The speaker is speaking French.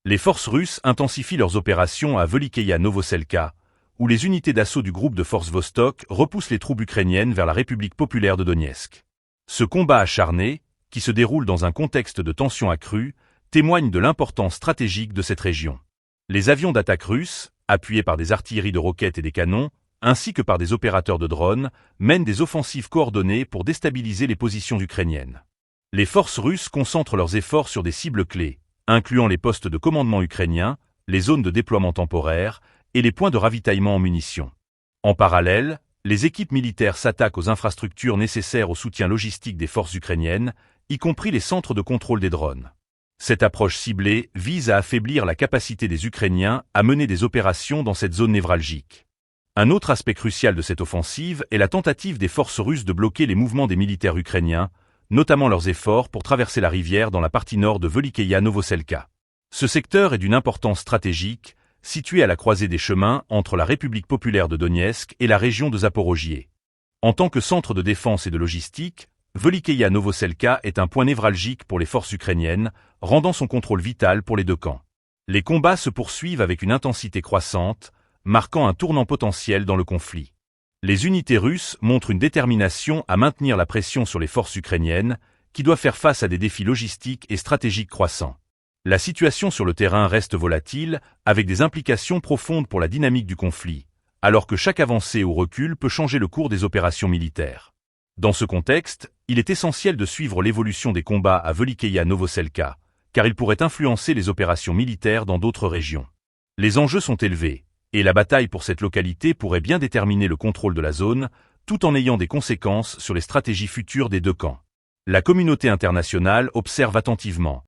Les forces russes intensifient leurs opérations à Velikeïa Novoselka, où les unités d'assaut du groupe de forces Vostok repoussent les troupes ukrainiennes vers la République populaire de Donetsk. Ce combat acharné, qui se déroule dans un contexte de tension accrue, témoigne de l'importance stratégique de cette région. Les avions d'attaque russes, appuyés par des artilleries de roquettes et des canons, ainsi que par des opérateurs de drones, mènent des offensives coordonnées pour déstabiliser les positions ukrainiennes. Les forces russes concentrent leurs efforts sur des cibles clés, incluant les postes de commandement ukrainiens, les zones de déploiement temporaire et les points de ravitaillement en munitions. En parallèle, les équipes militaires s'attaquent aux infrastructures nécessaires au soutien logistique des forces ukrainiennes, y compris les centres de contrôle des drones. Cette approche ciblée vise à affaiblir la capacité des Ukrainiens à mener des opérations dans cette zone névralgique. Un autre aspect crucial de cette offensive est la tentative des forces russes de bloquer les mouvements des militaires ukrainiens, notamment leurs efforts pour traverser la rivière dans la partie nord de Velikeïa Novoselka. Ce secteur est d'une importance stratégique, situé à la croisée des chemins entre la République populaire de Donetsk et la région de Zaporojié. En tant que centre de défense et de logistique, Velikeïa Novoselka est un point névralgique pour les forces ukrainiennes, rendant son contrôle vital pour les deux camps. Les combats se poursuivent avec une intensité croissante, marquant un tournant potentiel dans le conflit. Les unités russes montrent une détermination à maintenir la pression sur les forces ukrainiennes, qui doivent faire face à des défis logistiques et stratégiques croissants. La situation sur le terrain reste volatile, avec des implications profondes pour la dynamique du conflit, alors que chaque avancée ou recul peut changer le cours des opérations militaires. Dans ce contexte, il est essentiel de suivre l'évolution des combats à Velikeïa Novoselka, car il pourrait influencer les opérations militaires dans d'autres régions. Les enjeux sont élevés, et la bataille pour cette localité pourrait bien déterminer le contrôle de la zone, tout en ayant des conséquences sur les stratégies futures des deux camps. La communauté internationale observe attentivement